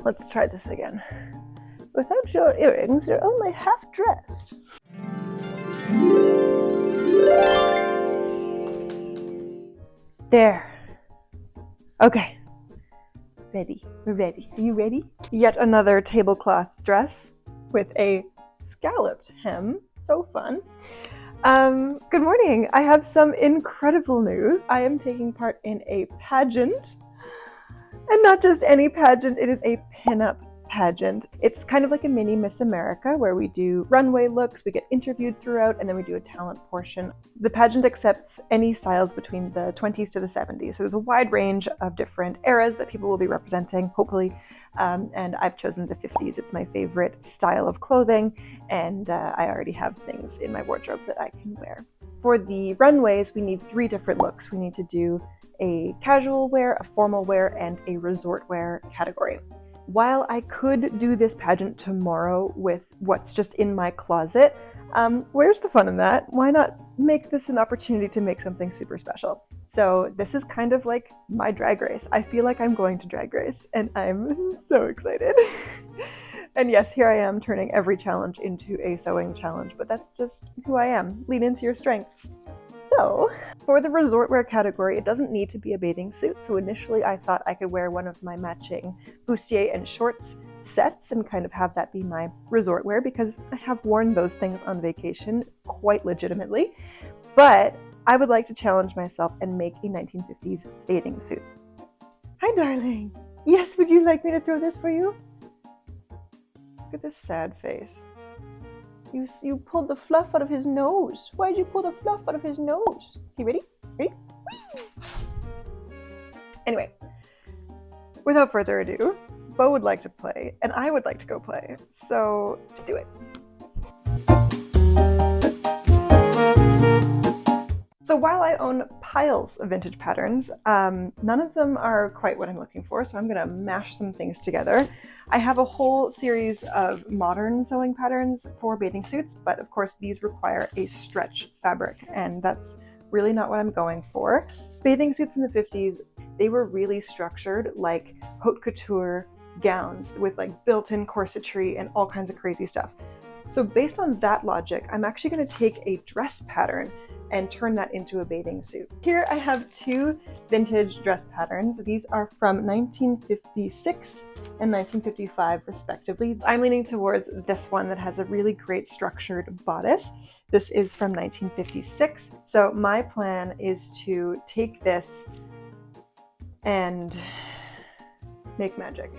Let's try this again. Without your earrings, you're only half dressed. There. Okay. Ready. We're ready. Are you ready? Yet another tablecloth dress with a scalloped hem. So fun. Good morning. I have some incredible news. I am taking part in a pageant. And not just any pageant, it is a pinup pageant. It's kind of like a mini Miss America where we do runway looks, we get interviewed throughout, and then we do a talent portion. The pageant accepts any styles between the 20s to the 70s. So there's a wide range of different eras that people will be representing, hopefully. And I've chosen the 50s. It's my favorite style of clothing, and I already have things in my wardrobe that I can wear. For the runways, we need 3 different looks. We need to do a casual wear, a formal wear, and a resort wear category. While I could do this pageant tomorrow with what's just in my closet, where's the fun in that? Why not make this an opportunity to make something super special? So this is kind of like my drag race. I feel like I'm going to drag race, and I'm so excited. And yes, here I am turning every challenge into a sewing challenge, but that's just who I am. Lean into your strengths. So, for the resort wear category, it doesn't need to be a bathing suit. So initially I thought I could wear one of my matching bustier and shorts sets and kind of have that be my resort wear because I have worn those things on vacation quite legitimately. But I would like to challenge myself and make a 1950s bathing suit. Hi, darling. Yes, would you like me to throw this for you? Look at this sad face. You pulled the fluff out of his nose. Why did you pull the fluff out of his nose? You ready? Ready? Whee! Anyway, without further ado, Bo would like to play, and I would like to go play. So, let's do it. So while I own piles of vintage patterns, none of them are quite what I'm looking for, so I'm gonna mash some things together. I have a whole series of modern sewing patterns for bathing suits, but of course these require a stretch fabric, and that's really not what I'm going for. Bathing suits in the 50s, they were really structured like haute couture gowns with like built-in corsetry and all kinds of crazy stuff. So based on that logic, I'm actually gonna take a dress pattern and turn that into a bathing suit. Here I have 2 vintage dress patterns. These are from 1956 and 1955 respectively. I'm leaning towards this one that has a really great structured bodice. This is from 1956. So my plan is to take this and make magic.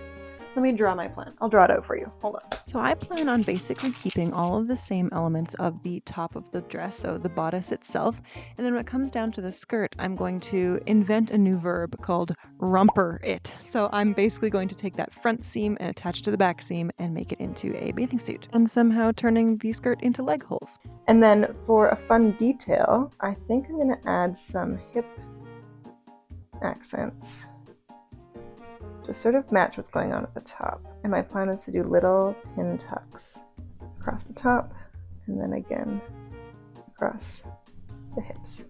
Let me draw my plan. I'll draw it out for you. Hold on. So I plan on basically keeping all of the same elements of the top of the dress, so the bodice itself. And then when it comes down to the skirt, I'm going to invent a new verb called rumper it. So I'm basically going to take that front seam and attach it to the back seam and make it into a bathing suit. And somehow turning the skirt into leg holes. And then for a fun detail, I think I'm gonna add some hip accents to sort of match what's going on at the top. And my plan is to do little pin tucks across the top and then again across the hips.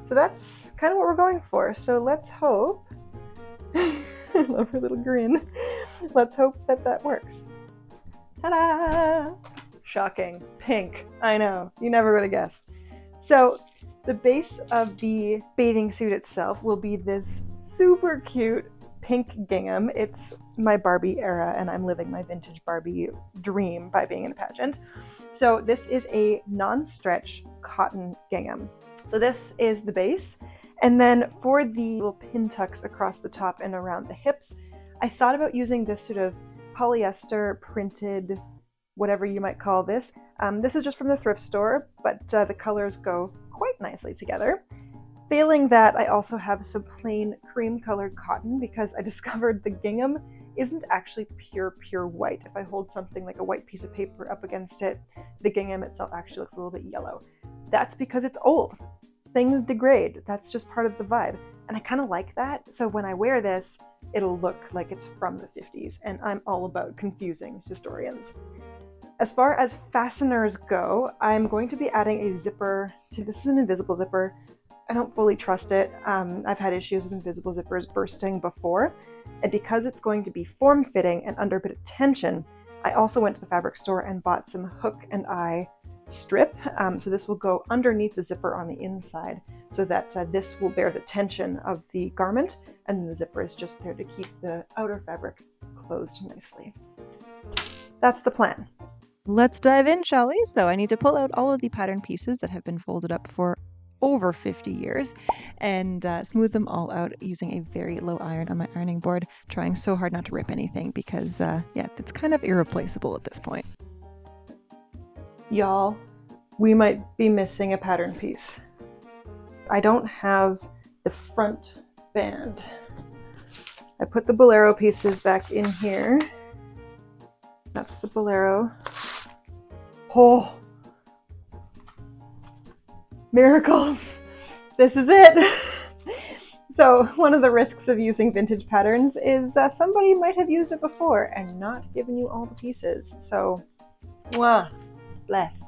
So that's kind of what we're going for. So let's hope, I love her little grin. Let's hope that that works. Ta-da! Shocking, pink, I know, you never would have guessed. So the base of the bathing suit itself will be this super cute pink gingham. It's my Barbie era, and I'm living my vintage Barbie dream by being in a pageant. So this is a non-stretch cotton gingham. So this is the base. And then for the little pin tucks across the top and around the hips, I thought about using this sort of polyester printed, whatever you might call this. This is just from the thrift store, but the colors go quite nicely together. Failing that, I also have some plain cream-colored cotton because I discovered the gingham isn't actually pure white. If I hold something like a white piece of paper up against it, the gingham itself actually looks a little bit yellow. That's because it's old. Things degrade. That's just part of the vibe. And I kind of like that, so when I wear this, it'll look like it's from the 50s, and I'm all about confusing historians. As far as fasteners go, I'm going to be adding a zipper. This is an invisible zipper. I don't fully trust it. I've had issues with invisible zippers bursting before, and because it's going to be form-fitting and under a bit of tension, I also went to the fabric store and bought some hook and eye strip. So this will go underneath the zipper on the inside so that this will bear the tension of the garment, and then the zipper is just there to keep the outer fabric closed nicely. That's the plan. Let's dive in, shall we? So I need to pull out all of the pattern pieces that have been folded up for over 50 years and smooth them all out using a very low iron on my ironing board, trying so hard not to rip anything because, yeah, it's kind of irreplaceable at this point. Y'all, we might be missing a pattern piece. I don't have the front band. I put the bolero pieces back in here. That's the bolero. Oh, miracles! This is it! So one of the risks of using vintage patterns is somebody might have used it before and not given you all the pieces. So, mwah, bless.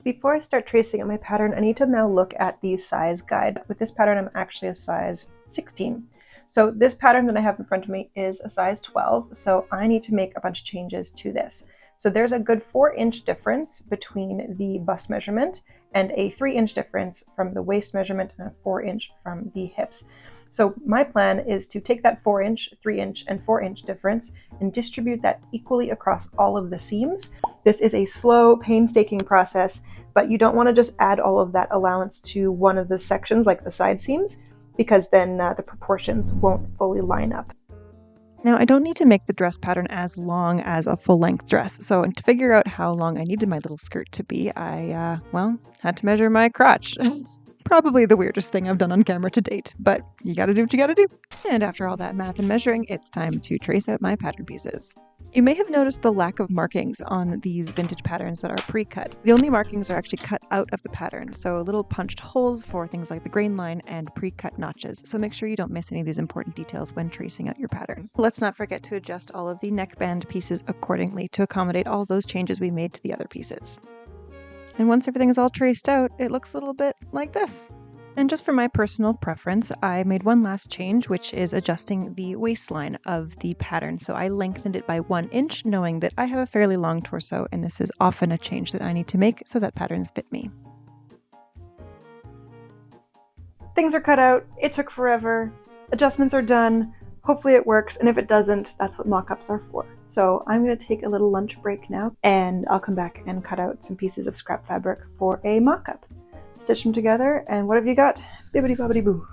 Before I start tracing on my pattern, I need to now look at the size guide. With this pattern, I'm actually a size 16. So this pattern that I have in front of me is a size 12, so I need to make a bunch of changes to this. So there's a good 4-inch difference between the bust measurement and a 3-inch difference from the waist measurement and a 4-inch from the hips. So my plan is to take that 4-inch, 3-inch, and 4-inch difference and distribute that equally across all of the seams. This is a slow, painstaking process, but you don't want to just add all of that allowance to one of the sections, like the side seams, because then the proportions won't fully line up. Now, I don't need to make the dress pattern as long as a full-length dress, so to figure out how long I needed my little skirt to be, I, had to measure my crotch. Probably the weirdest thing I've done on camera to date, but you gotta do what you gotta do. And after all that math and measuring, it's time to trace out my pattern pieces. You may have noticed the lack of markings on these vintage patterns that are pre-cut. The only markings are actually cut out of the pattern, so little punched holes for things like the grain line and pre-cut notches. So make sure you don't miss any of these important details when tracing out your pattern. Let's not forget to adjust all of the neckband pieces accordingly to accommodate all those changes we made to the other pieces. And once everything is all traced out, it looks a little bit like this. And just for my personal preference, I made one last change, which is adjusting the waistline of the pattern. So I lengthened it by 1 inch, knowing that I have a fairly long torso, and this is often a change that I need to make so that patterns fit me. Things are cut out, it took forever, adjustments are done, hopefully it works, and if it doesn't, that's what mock-ups are for. So I'm going to take a little lunch break now, and I'll come back and cut out some pieces of scrap fabric for a mock-up. Stitch them together, and what have you got? Bibbidi bobbidi boo.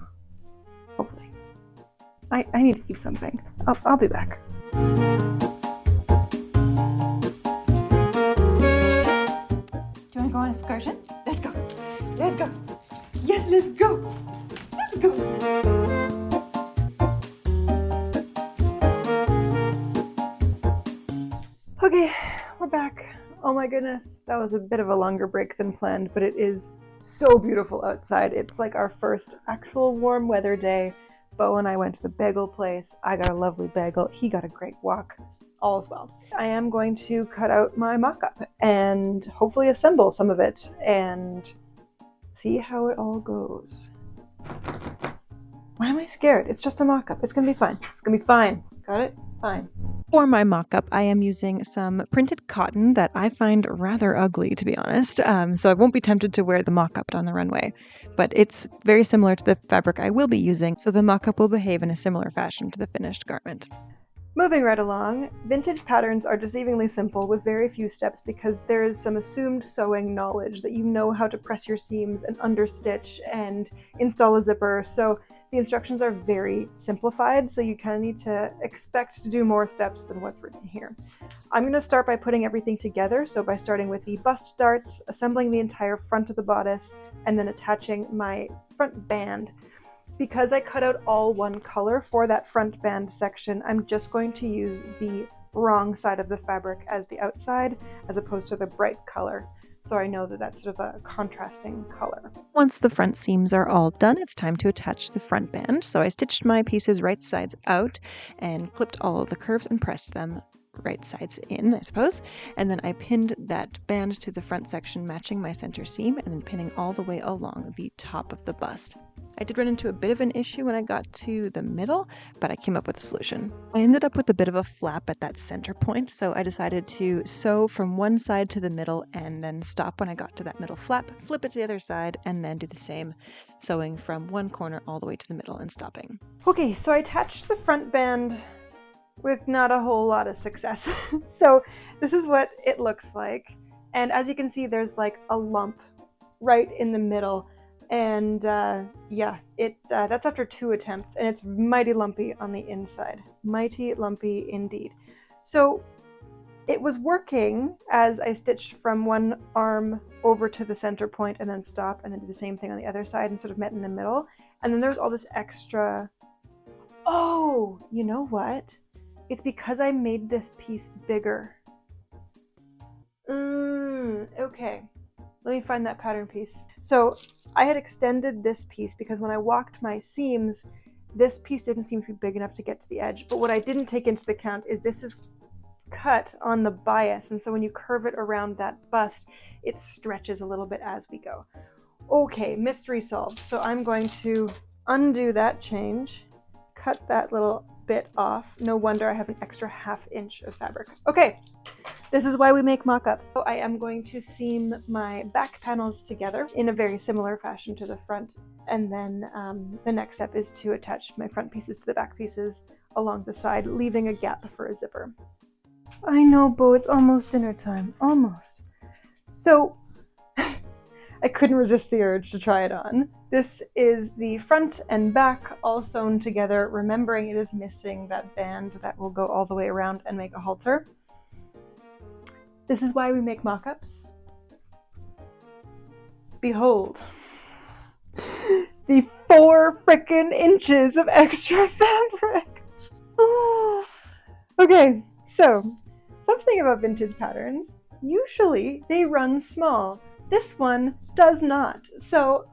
Hopefully. I need to eat something. I'll be back. Do you want to go on an excursion? Let's go. Let's go. Yes, let's go. Let's go. Okay, we're back. Oh my goodness, that was a bit of a longer break than planned, but it is so beautiful outside. It's like our first actual warm weather day. Beau and I went to the bagel place. I got a lovely bagel. He got a great walk. All's well. I am going to cut out my mock-up and hopefully assemble some of it and see how it all goes. Why am I scared? It's just a mock-up. It's gonna be fine. It's gonna be fine. Got it? Fine. For my mock-up, I am using some printed cotton that I find rather ugly, to be honest, so I won't be tempted to wear the mock-up on the runway. But it's very similar to the fabric I will be using, so the mock-up will behave in a similar fashion to the finished garment. Moving right along, vintage patterns are deceivingly simple with very few steps because there is some assumed sewing knowledge that you know how to press your seams and understitch and install a zipper, so the instructions are very simplified, so you kind of need to expect to do more steps than what's written here. I'm going to start by putting everything together, so by starting with the bust darts, assembling the entire front of the bodice, and then attaching my front band. Because I cut out all one color for that front band section, I'm just going to use the wrong side of the fabric as the outside, as opposed to the bright color. So I know that that's sort of a contrasting color. Once the front seams are all done, it's time to attach the front band. So I stitched my pieces right sides out and clipped all of the curves and pressed them right sides in, I suppose. And then I pinned that band to the front section, matching my center seam, and then pinning all the way along the top of the bust. I did run into a bit of an issue when I got to the middle, but I came up with a solution. I ended up with a bit of a flap at that center point, so I decided to sew from one side to the middle and then stop when I got to that middle flap, flip it to the other side, and then do the same, sewing from one corner all the way to the middle and stopping. Okay, so I attached the front band with not a whole lot of success. So this is what it looks like. And as you can see, there's like a lump right in the middle. And yeah, that's after 2 attempts, and it's mighty lumpy on the inside. Mighty lumpy indeed. So it was working as I stitched from one arm over to the center point and then stop and then do the same thing on the other side and sort of met in the middle. And then there's all this extra, oh, you know what? It's because I made this piece bigger. Okay. Let me find that pattern piece. So I had extended this piece because when I walked my seams, this piece didn't seem to be big enough to get to the edge. But what I didn't take into account is this is cut on the bias, and so when you curve it around that bust, it stretches a little bit as we go. Okay, mystery solved. So I'm going to undo that change, cut that little bit off. No wonder I have an extra 1/2 inch of fabric. Okay. This is why we make mock-ups. So I am going to seam my back panels together in a very similar fashion to the front. And then the next step is to attach my front pieces to the back pieces along the side, leaving a gap for a zipper. I know, Bo, it's almost dinner time. Almost. So I couldn't resist the urge to try it on. This is the front and back all sewn together, remembering it is missing that band that will go all the way around and make a halter. This is why we make mock-ups. Behold, the 4 frickin' inches of extra fabric. Okay, so something about vintage patterns. Usually they run small. This one does not. So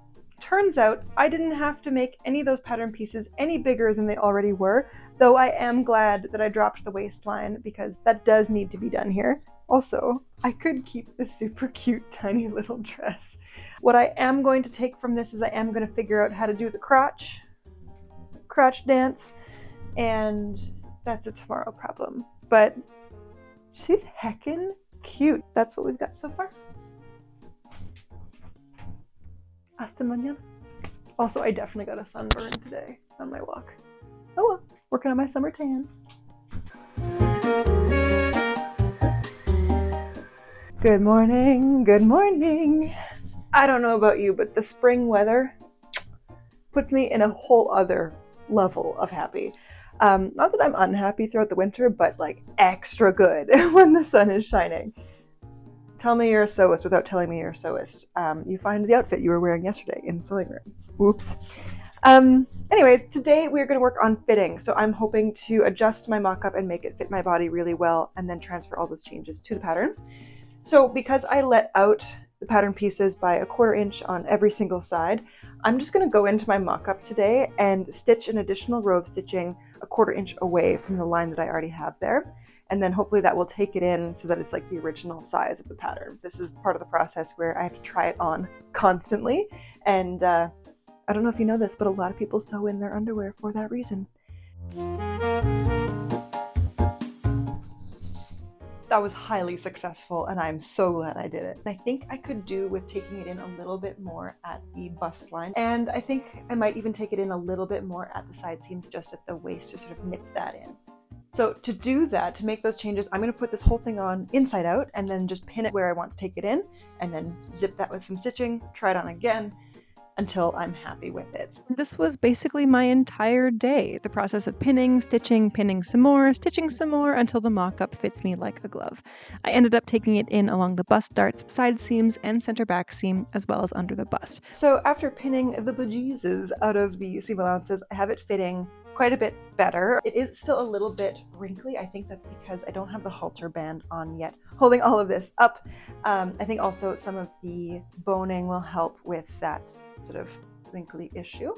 turns out I didn't have to make any of those pattern pieces any bigger than they already were, though I am glad that I dropped the waistline because that does need to be done here. Also, I could keep this super cute tiny little dress. What I am going to take from this is I am going to figure out how to do the crotch dance, and that's a tomorrow problem. But she's heckin' cute. That's what we've got so far. Hasta mañana. Also, I definitely got a sunburn today on my walk. Oh well, working on my summer tan. Good morning, good morning. I don't know about you, but the spring weather puts me in a whole other level of happy. Not that I'm unhappy throughout the winter, but like extra good when the sun is shining. Tell me you're a sewist without telling me you're a sewist. You find the outfit you were wearing yesterday in the sewing room. Whoops. Anyways, today we're going to work on fitting. So I'm hoping to adjust my mock-up and make it fit my body really well and then transfer all those changes to the pattern. So because I let out the pattern pieces by 1/4 inch on every single side, I'm just going to go into my mock-up today and stitch an additional row of stitching 1/4 inch away from the line that I already have there. And then hopefully that will take it in so that it's like the original size of the pattern. This is part of the process where I have to try it on constantly. And I don't know if you know this, but a lot of people sew in their underwear for that reason. That was highly successful, and I'm so glad I did it. I think I could do with taking it in a little bit more at the bust line, and I think I might even take it in a little bit more at the side seams, just at the waist, to sort of nip that in. So to do that, to make those changes, I'm going to put this whole thing on inside out and then just pin it where I want to take it in, and then zip that with some stitching, try it on again, until I'm happy with it. This was basically my entire day, the process of pinning, stitching some more, stitching some more until the mock-up fits me like a glove. I ended up taking it in along the bust darts, side seams, and center back seam, as well as under the bust. So after pinning the bejesus out of the seam allowances, I have it fitting quite a bit better. It is still a little bit wrinkly. I think that's because I don't have the halter band on yet, holding all of this up. I think also some of the boning will help with that sort of wrinkly issue.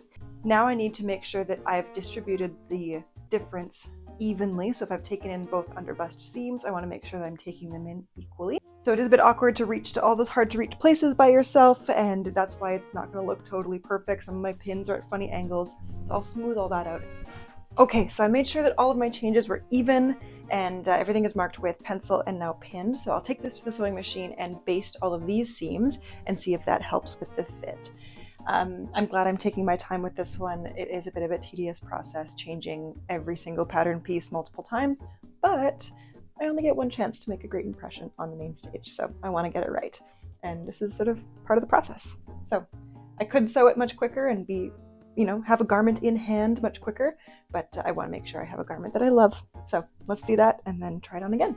Now I need to make sure that I've distributed the difference evenly. So if I've taken in both underbust seams, I want to make sure that I'm taking them in equally. So it is a bit awkward to reach to all those hard to reach places by yourself, and that's why it's not going to look totally perfect. Some of my pins are at funny angles, so I'll smooth all that out. Okay, so I made sure that all of my changes were even, and everything is marked with pencil and now pinned. So I'll take this to the sewing machine and baste all of these seams and see if that helps with the fit. I'm glad I'm taking my time with this one. It is a bit of a tedious process, changing every single pattern piece multiple times, but I only get one chance to make a great impression on the main stage, so I want to get it right. And this is sort of part of the process. So I could sew it much quicker and be, have a garment in hand much quicker, but I want to make sure I have a garment that I love. So let's do that and then try it on again.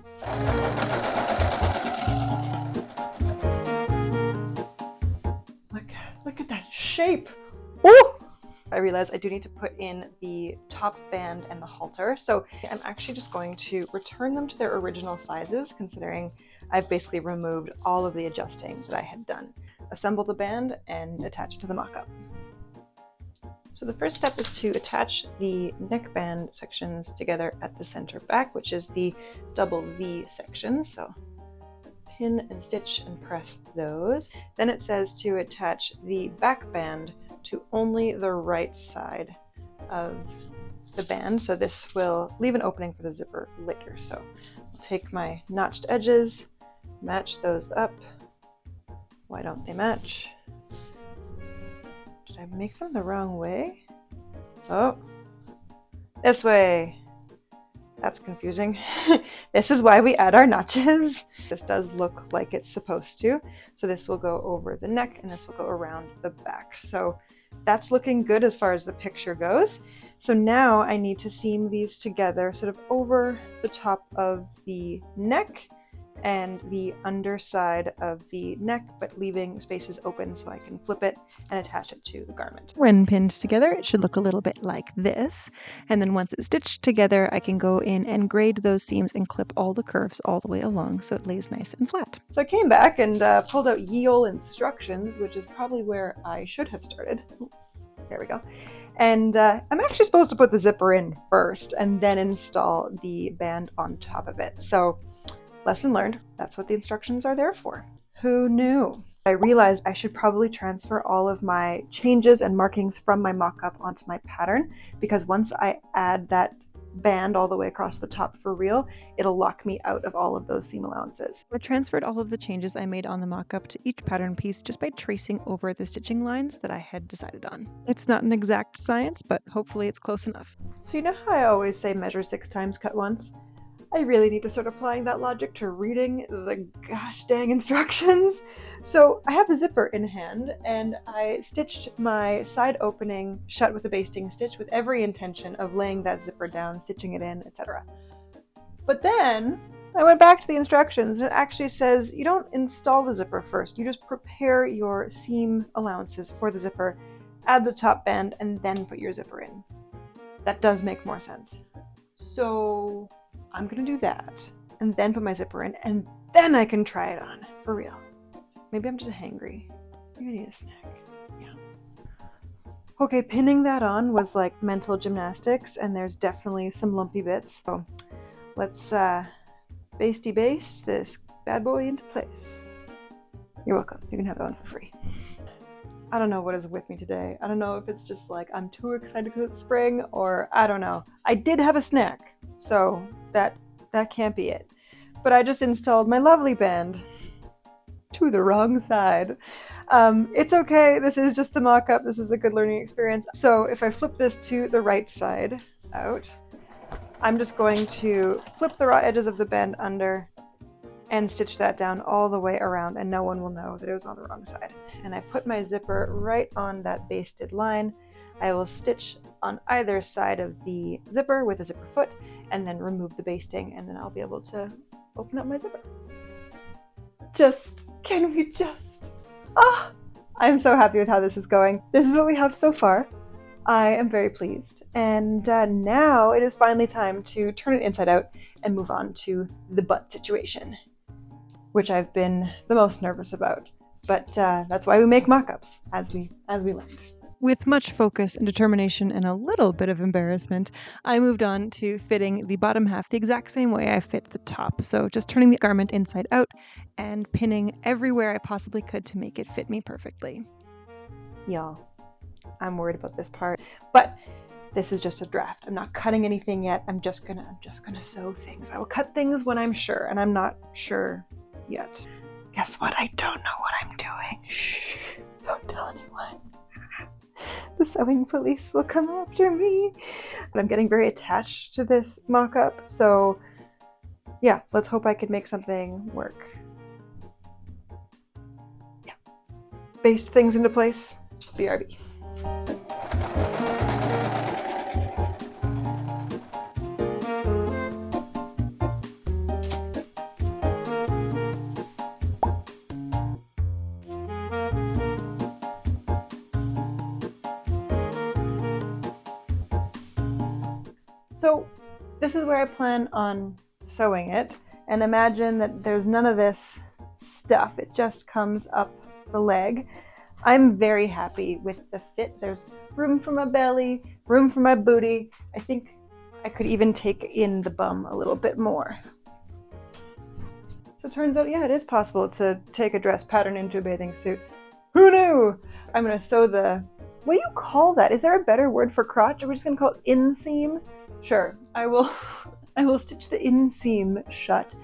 Look at that shape. Woo! I realize I do need to put in the top band and the halter. So I'm actually just going to return them to their original sizes, considering I've basically removed all of the adjusting that I had done. Assemble the band and attach it to the mock-up. So the first step is to attach the neckband sections together at the center back, which is the double V section. So pin and stitch and press those. Then it says to attach the back band to only the right side of the band. So this will leave an opening for the zipper later. So I'll take my notched edges, match those up. Why don't they match? Did I make them the wrong way? Oh, this way. That's confusing. This is why we add our notches. This does look like it's supposed to. So this will go over the neck and this will go around the back. So that's looking good as far as the picture goes. So now I need to seam these together sort of over the top of the neck and the underside of the neck, but leaving spaces open so I can flip it and attach it to the garment. When pinned together, it should look a little bit like this. And then once it's stitched together, I can go in and grade those seams and clip all the curves all the way along so it lays nice and flat. So I came back and pulled out ye olde instructions, which is probably where I should have started. There we go. And I'm actually supposed to put the zipper in first and then install the band on top of it. So lesson learned, that's what the instructions are there for. Who knew? I realized I should probably transfer all of my changes and markings from my mock-up onto my pattern, because once I add that band all the way across the top for real, it'll lock me out of all of those seam allowances. I transferred all of the changes I made on the mock-up to each pattern piece just by tracing over the stitching lines that I had decided on. It's not an exact science, but hopefully it's close enough. So you know how I always say measure 6 times, cut once? I really need to start applying that logic to reading the gosh dang instructions. So I have the zipper in hand and I stitched my side opening shut with a basting stitch with every intention of laying that zipper down, stitching it in, etc. But then I went back to the instructions and it actually says you don't install the zipper first, you just prepare your seam allowances for the zipper, add the top band, and then put your zipper in. That does make more sense. So I'm gonna do that and then put my zipper in and then I can try it on for real. Maybe I'm just hangry. Maybe I need a snack. Yeah. Okay, pinning that on was like mental gymnastics and there's definitely some lumpy bits. So let's basty baste this bad boy into place. You're welcome. You can have that one for free. I don't know what is with me today. I don't know if it's just like I'm too excited because it's spring or I don't know. I did have a snack, so that can't be it. But I just installed my lovely band to the wrong side. It's okay. This is just the mock-up. This is a good learning experience. So if I flip this to the right side out, I'm just going to flip the raw edges of the band under and stitch that down all the way around and no one will know that it was on the wrong side. And I put my zipper right on that basted line. I will stitch on either side of the zipper with a zipper foot and then remove the basting and then I'll be able to open up my zipper. Can we just? I'm so happy with how this is going. This is what we have so far. I am very pleased. And now it is finally time to turn it inside out and move on to the butt situation, which I've been the most nervous about. But that's why we make mock-ups, as we learned. With much focus and determination and a little bit of embarrassment, I moved on to fitting the bottom half the exact same way I fit the top. So just turning the garment inside out and pinning everywhere I possibly could to make it fit me perfectly. Y'all, I'm worried about this part, but this is just a draft. I'm not cutting anything yet. I'm just gonna sew things. I will cut things when I'm sure, and I'm not sure yet. Guess what? I don't know what I'm doing. Shh, don't tell anyone. The sewing police will come after me. But I'm getting very attached to this mock-up, so yeah, let's hope I can make something work. Yeah. Baste things into place. BRB. So this is where I plan on sewing it, and imagine that there's none of this stuff. It just comes up the leg. I'm very happy with the fit. There's room for my belly, room for my booty. I think I could even take in the bum a little bit more. So it turns out, yeah, it is possible to take a dress pattern into a bathing suit. Who knew? I'm gonna sew the, what do you call that? Is there a better word for crotch? Are we just gonna call it inseam? Sure, I will stitch the inseam shut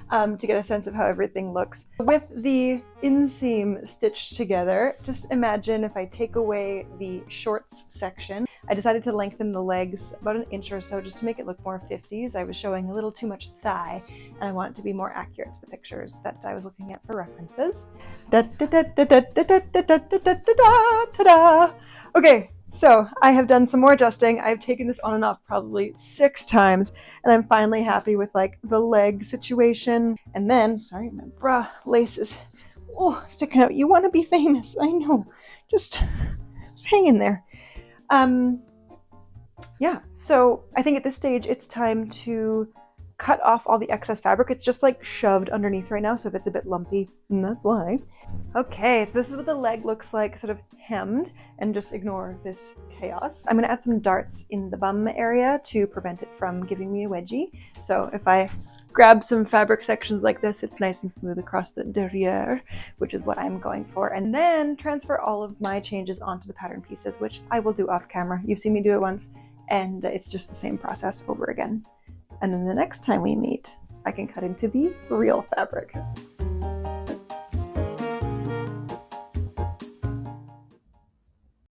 to get a sense of how everything looks. With the inseam stitched together, just imagine if I take away the shorts section. I decided to lengthen the legs about an inch or so just to make it look more 50s. I was showing a little too much thigh, and I want it to be more accurate to the pictures that I was looking at for references. Okay, so I have done some more adjusting. I've taken this on and off probably 6 times, and I'm finally happy with like the leg situation. And then, sorry, my bra laces, sticking out. You want to be famous, I know. Just hang in there. Yeah, so I think at this stage it's time to cut off all the excess fabric. It's just like shoved underneath right now, so if it's a bit lumpy, that's why. Okay, so this is what the leg looks like, sort of hemmed, and just ignore this chaos. I'm gonna add some darts in the bum area to prevent it from giving me a wedgie. So if I grab some fabric sections like this, it's nice and smooth across the derriere, which is what I'm going for. And then transfer all of my changes onto the pattern pieces, which I will do off camera. You've seen me do it once, and it's just the same process over again. And then the next time we meet, I can cut into the real fabric.